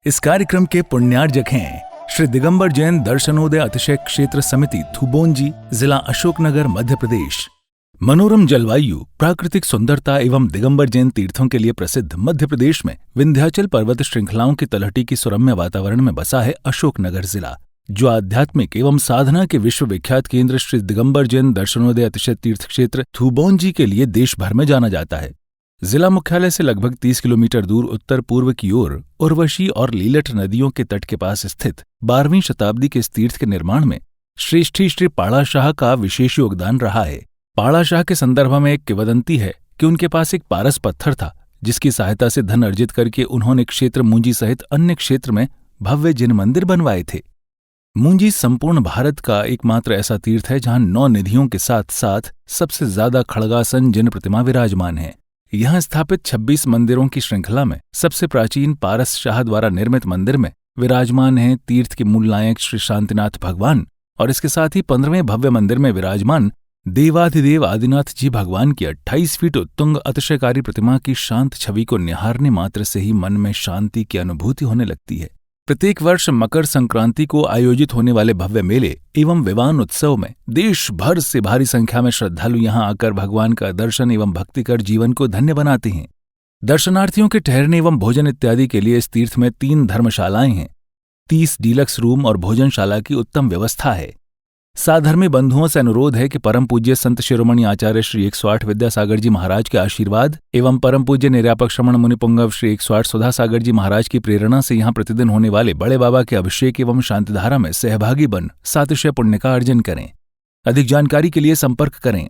इस कार्यक्रम के पुण्यार्जक हैं श्री दिगंबर जैन दर्शनोदय अतिशय क्षेत्र समिति थुबोंजी, जिला अशोकनगर, मध्य प्रदेश। मनोरम जलवायु, प्राकृतिक सुंदरता एवं दिगंबर जैन तीर्थों के लिए प्रसिद्ध मध्य प्रदेश में विंध्याचल पर्वत श्रृंखलाओं की तलहटी की सुरम्य वातावरण में बसा है अशोकनगर जिला, जो आध्यात्मिक एवं साधना के विश्वविख्यात केंद्र श्री दिगंबर जैन दर्शनोदय अतिशय तीर्थ क्षेत्र थुबोंजी के लिए देश भर में जाना जाता है। जिला मुख्यालय से लगभग 30 किलोमीटर दूर उत्तर पूर्व की ओर उर्वशी और लीलट नदियों के तट के पास स्थित 12वीं शताब्दी के इस तीर्थ के निर्माण में श्रेष्ठी श्री पाड़ा शाह का विशेष योगदान रहा है। पाड़ा शाह के संदर्भ में एक किंवदंती है कि उनके पास एक पारस पत्थर था, जिसकी सहायता से धन अर्जित करके उन्होंने क्षेत्र मुंजी सहित अन्य क्षेत्र में भव्य जिन मंदिर बनवाए थे। मुंजी संपूर्ण भारत का एकमात्र ऐसा तीर्थ है जहां 9 निधियों के साथ साथ सबसे ज्यादा खड़गासन जिन प्रतिमा विराजमान है। यहाँ स्थापित 26 मंदिरों की श्रृंखला में सबसे प्राचीन पारस शाह द्वारा निर्मित मंदिर में विराजमान हैं तीर्थ के मूल नायक श्री शांतिनाथ भगवान, और इसके साथ ही 15वें भव्य मंदिर में विराजमान देवाधिदेव आदिनाथ जी भगवान की 28 फीट उत्तुंग अतिशयकारी प्रतिमा की शांत छवि को निहारने मात्र से ही मन में शांति की अनुभूति होने लगती है। प्रत्येक वर्ष मकर संक्रांति को आयोजित होने वाले भव्य मेले एवं विवान उत्सव में देश भर से भारी संख्या में श्रद्धालु यहां आकर भगवान का दर्शन एवं भक्ति कर जीवन को धन्य बनाते हैं। दर्शनार्थियों के ठहरने एवं भोजन इत्यादि के लिए इस तीर्थ में 3 धर्मशालाएं हैं। 30 डीलक्स रूम और भोजनशाला की उत्तम व्यवस्था है। साधर्मी बंधुओं से अनुरोध है कि परम पूज्य संत शिरोमणि आचार्य श्री 108 विद्यासागर जी महाराज के आशीर्वाद एवं परम पूज्य निर्यापक श्रमण मुनि पुंगव श्री 108 सुधासागर जी महाराज की प्रेरणा से यहाँ प्रतिदिन होने वाले बड़े बाबा के अभिषेक एवं शांतिधारा में सहभागी बन सातिशय पुण्य का अर्जन करें। अधिक जानकारी के लिए संपर्क करें।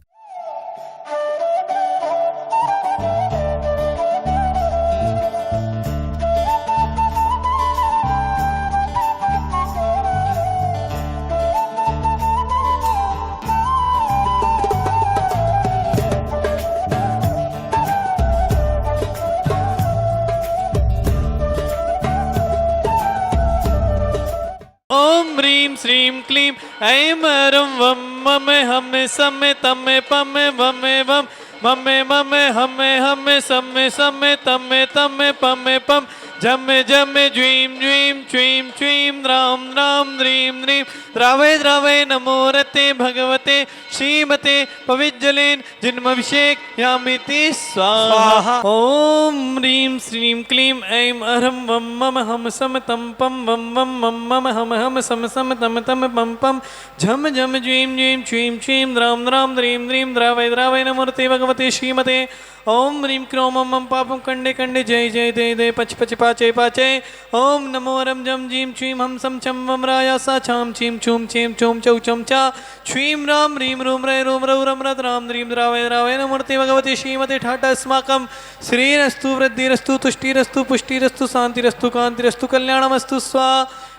ओम ह्रीं श्रीं क्लीं ऐं ह्रं वं ममे हमे समे तमे पमे वमे वम ममे ममे हमे हमे समे समे तमे तमे पमे पम जमे जमे ज्वीं ज्वीं च्वीं च्वीं राम राम ह्रीं ह्रीं द्रावे द्रावे नमो रते भगवते श्रीमते पविज्जलेन जन्माभिषेक यामिति स्वाहा। ओम ह्रीं श्रीं क्लीं ऐं ह्रं वं मम हम सम तम पम वम वम मम मम हम सम सम तम तम पम पम झम झम ज्वीं ज्वीं च्वीं च्वीं राम राम ह्रीं ह्रीं द्रावे द्रावे नमो रते भगवते श्रीमते ओम ह्रीं क्रोम मम पापम कंडे कंडे जय जय दे दे पच पच पाचे पाचे ओम नमो रम जम जीम चीं हम सम छम वम राया सा छाम चीं छूम चीं चूम चौ चम चा छ्वीं राम ह्रीं रूम रे रूम रौ रम रत राम ह्रीं द्रावय द्रावय नमोर्ते भगवते श्रीमते ठाटा अस्माकं श्रीरस्तु वृद्धिरस्तु तुष्टिरस्तु पुष्टिरस्तु शांतिरस्तु कांतिरस्तु कल्याणमस्तु स्वा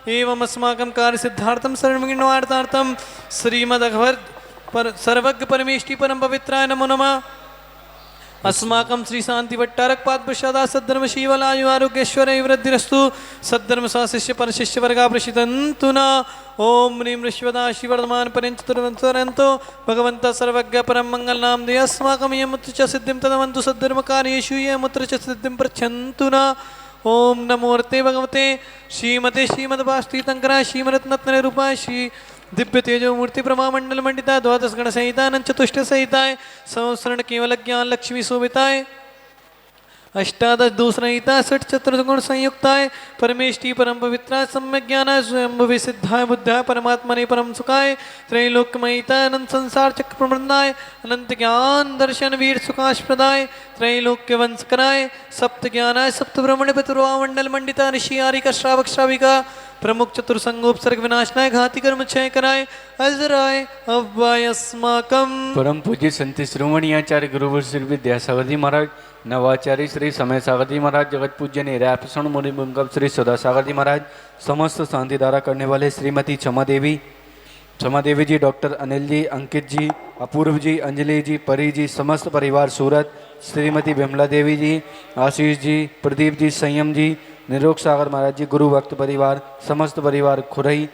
एवं अस्माकं कार्य सिद्धार्थं सर्वमंगलवार्तार्थं श्रीमद्भगवद् पर सर्वज्ञ परमेष्टि परम पवित्राय नमो नमः। अस्माकं श्री शांति भट्टारक पाद प्रसादा सद्धर्म शीवलायु आरोग्यश्वर वृद्धिरस्तु सद्धर्म शिष्य पर शिष्य वर्गा प्रसिद्धंतु न। ओम ह्रीं ऋष्वदा शिवर्धमान परंचतुरंतो भगवंत सर्वज्ञ परम मंगल नाम दे अस्माकं यमुत्र च सिद्धिं तदवन्तु सद्धर्म कार्येषु यमुत्र च सिद्धिं पृच्छन्तु न। ओम नमोर्ते भगवते श्रीमते श्रीमद्वास्तीतंकराय श्रीमरत्नत्न रूपाय श्री दिव्य तेजो मूर्ति प्रमा मंडल मंडिता द्वादश गण सहिताय चतुष्ट सहिताय संवत्सरण केवल ज्ञान लक्ष्मी शोभिताय अष्टादश दूसरहिता षट चतुर्गुण संयुक्ताय परमेष्टि परम पवित्राय सम्यक ज्ञानाय स्वयं सिद्धाय बुद्धाय परमात्मने परम सुखाय त्रैलोक्यमयिताय अनंत संसार चक्र प्रबंधाय अनंत ज्ञान दर्शन वीर सुखाशप्रदाय त्रैलोक्य वंशकराय सप्त ज्ञानाय सप्त ब्रह्मण्य पितुर्वा मंडल मंडिता ऋषि आरिका श्रावक श्राविका प्रमुख चतुर्संगोपसर्ग विनाशनाय घाति कर्म क्षय कराय अजराय अव्वाय अस्माकं परम पूज्य संत श्रोमणी आचार्य गुरुवर श्री विद्यासागर जी महाराज, नवाचार्य श्री समय सागर जी महाराज, जगत पूज्य निर्यापण मुनि पुंगव श्री सदासागर जी महाराज, समस्त शांति धारा करने वाले श्रीमती क्षमा देवी जी, डॉक्टर अनिल जी, अंकित जी, अपूर्व जी, अंजलि जी, परी जी, समस्त परिवार सूरत, श्रीमती विमला देवी जी, आशीष जी, प्रदीप जी, संयम जी, निरोग सागर महाराज जी, गुरु भक्त परिवार, समस्त परिवार खुरई,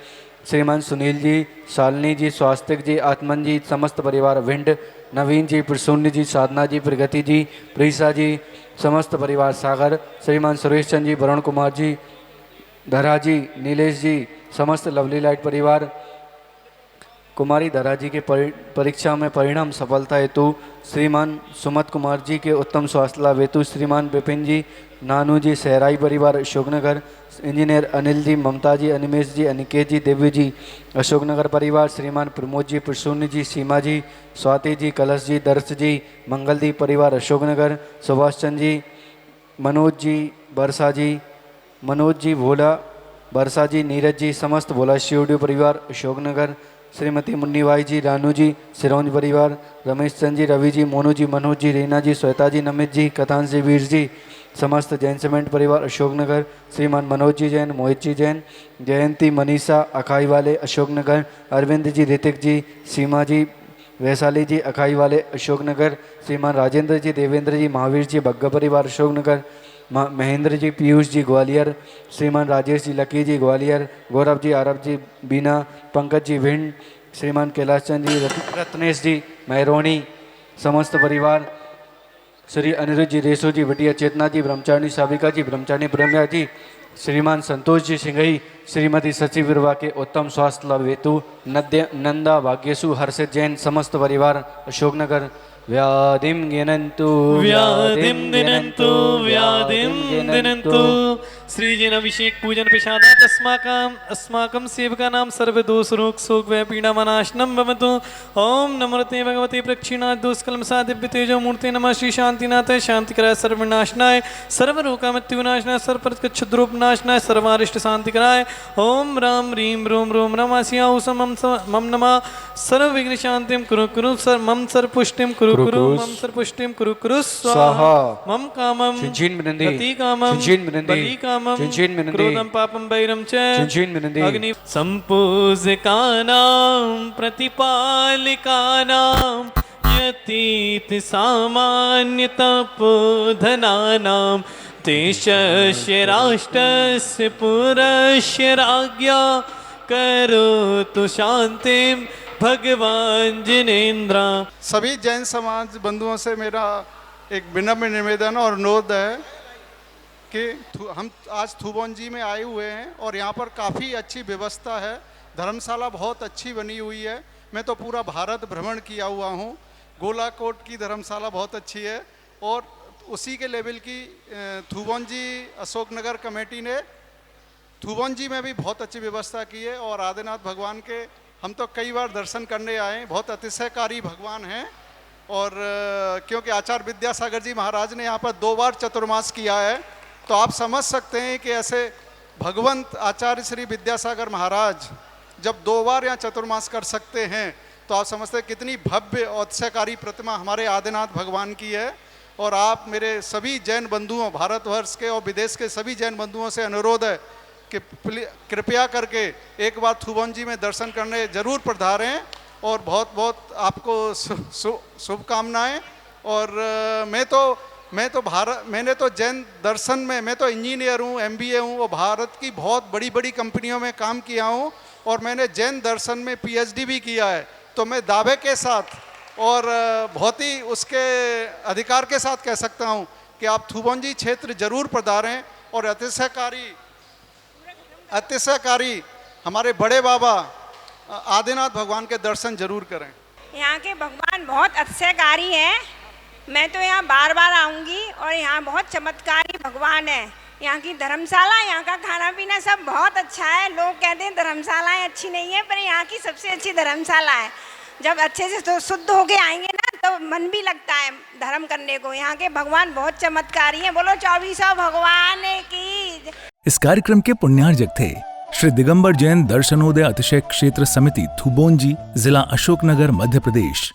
श्रीमान सुनील जी, शालिनी जी, स्वास्तिक जी, आत्मन जी, समस्त परिवार भिंड, नवीन जी, प्रसून्य जी, साधना जी, प्रगति जी, प्रीसा जी, समस्त परिवार सागर, श्रीमान सुरेश चंद जी, वरुण कुमार जी, धरा जी, नीलेश जी, समस्त लवली लाइट परिवार, कुमारी धरा जी के परीक्षा में परिणाम सफलता हेतु श्रीमान सुमत कुमार जी के उत्तम स्वास्थ्य लाभ हेतु श्रीमान विपिन जी, नानू जी, सहराई परिवार अशोकनगर, इंजीनियर अनिल जी, ममता जी, अनिमेश जी, अनिकेत जी, दिव्य जी, अशोकनगर परिवार, श्रीमान प्रमोद जी, प्रसून जी, सीमा जी, स्वाति जी, कलश जी, दर्श जी, मंगलदीप परिवार अशोकनगर, सुभाष चंद जी, मनोज जी, बरसा जी, मनोज जी, भोला, बरसा जी, नीरज जी, समस्त भोला शिवड्यू परिवार अशोकनगर, श्रीमती मुन्नीबाई जी, रानू जी, सिरौंज परिवार, रमेश चंद जी, रवि जी, मोनू जी, मनोज जी, रीना जी, श्वेता जी, नमित जी, कथांश जी, वीर जी, समस्त जैन सीमेंट परिवार अशोकनगर, श्रीमान मनोज जी जैन, मोहित जी जैन, जयंती, मनीषा अखाई वाले अशोकनगर, अरविंद जी, ऋतिक जी, सीमा जी, वैशाली जी अखाई वाले अशोकनगर, श्रीमान राजेंद्र जी, देवेंद्र जी, महावीर जी, बग्गा परिवार अशोकनगर, महेंद्र जी, पीयूष जी, ग्वालियर, श्रीमान राजेश जी, लकी जी, ग्वालियर, गौरव जी, आरव जी, बीना, पंकज जी, भिंड, श्रीमान कैलाश चंद जी, रत्नेश जी, महरोणी, समस्त परिवार, श्री अनिरुद्ध जी, रेसो जी, वटिया चेतना जी, ब्रह्मचारिणी साविका जी, ब्रह्मचारिणी ब्रह्मया जी, श्रीमान संतोष जी सिंघई, श्रीमती सची विरवा के उत्तम स्वास्थ्य लाभ हेतु नंदा भाग्यसु हर्षित जैन, समस्त परिवार अशोकनगर, व्याधिम गिनन्तु व्याधिम दिनन्तु व्याधिम दिनन्तु श्रीजन अभिषेक पूजन प्रसादात् अस्माकं सेवकानां सर्वदोष रोग शोक व पीडामनाशनं भवतु। ओम नमोते भगवते प्रक्षिणाय दोषकल्मषा दिव्य तेजो मूर्ते नमः श्री शांतिनाथ शांतिकराय सर्वनाशनाय सर्वरोगमृत्युनाशनाय सर्वप्रक्षुद्रोपनाशनाय सर्वारिष्ट शांतिकराय। ओम राम ह्रीं रोम रोम नमः मम नमः सर्वविघ्न शांतिं कुरु कुरु मम सर्वपुष्टिं कुरु कुरु मम सर्वपुष्टिं कुरु कुरु स्वाहा। मम कामं गति कामं बलि कामं क्रोधं पापं वैरं च अग्नि संपूजकानां प्रतिपालिकानां यतीत सामान्य तपोधनानां देशस्य राष्ट्रस्य पुरस्य राज्ञा करोतु शांतिं भगवान जिनेन्द्र। सभी जैन समाज बंधुओं से मेरा एक विनम्र निवेदन और अनुरोध है कि हम आज थुबोंजी में आए हुए हैं और यहाँ पर काफ़ी अच्छी व्यवस्था है, धर्मशाला बहुत अच्छी बनी हुई है। मैं तो पूरा भारत भ्रमण किया हुआ हूँ। गोलाकोट की धर्मशाला बहुत अच्छी है और उसी के लेवल की थुबोंजी अशोकनगर कमेटी ने थुबोंजी में भी बहुत अच्छी व्यवस्था की है। और आदिनाथ भगवान के हम तो कई बार दर्शन करने आए, बहुत अतिशयकारी भगवान हैं। और क्योंकि आचार्य विद्यासागर जी महाराज ने यहाँ पर 2 बार चतुर्मास किया है, तो आप समझ सकते हैं कि ऐसे भगवंत आचार्य श्री विद्यासागर महाराज जब 2 बार यहाँ चतुर्मास कर सकते हैं, तो आप समझते हैं कितनी भव्य और अतिशयकारी प्रतिमा हमारे आदिनाथ भगवान की है। और आप मेरे सभी जैन बंधुओं, भारतवर्ष के और विदेश के सभी जैन बंधुओं से अनुरोध है कि कृपया करके एक बार थुबोंजी में दर्शन करने जरूर पधारें। और बहुत बहुत आपको शुभकामनाएं। और मैंने तो जैन दर्शन में, मैं तो इंजीनियर हूँ, MBA हूँ और भारत की बहुत बड़ी बड़ी कंपनियों में काम किया हूँ और मैंने जैन दर्शन में PhD भी किया है। तो मैं दावे के साथ और बहुत ही उसके अधिकार के साथ कह सकता हूँ कि आप थुबोंजी क्षेत्र जरूर पधारें और अतिशयकारी हमारे बड़े बाबा आदिनाथ भगवान के दर्शन जरूर करें। यहाँ के भगवान बहुत अतिशयकारी हैं। मैं तो यहाँ बार बार आऊँगी और यहाँ बहुत चमत्कारी भगवान है। यहाँ की धर्मशाला, यहाँ का खाना पीना सब बहुत अच्छा है। लोग कहते हैं धर्मशालाएँ अच्छी नहीं है, पर यहाँ की सबसे अच्छी धर्मशाला है। जब अच्छे से तो शुद्ध होके आएंगे ना, तो मन भी लगता है धर्म करने को। यहाँ के भगवान बहुत चमत्कारी हैं। बोलो 2400 भगवान की। इस कार्यक्रम के पुण्यार्जक थे श्री दिगंबर जैन दर्शनोदय अतिशय क्षेत्र समिति थुबोंजी, जिला अशोकनगर, मध्य प्रदेश।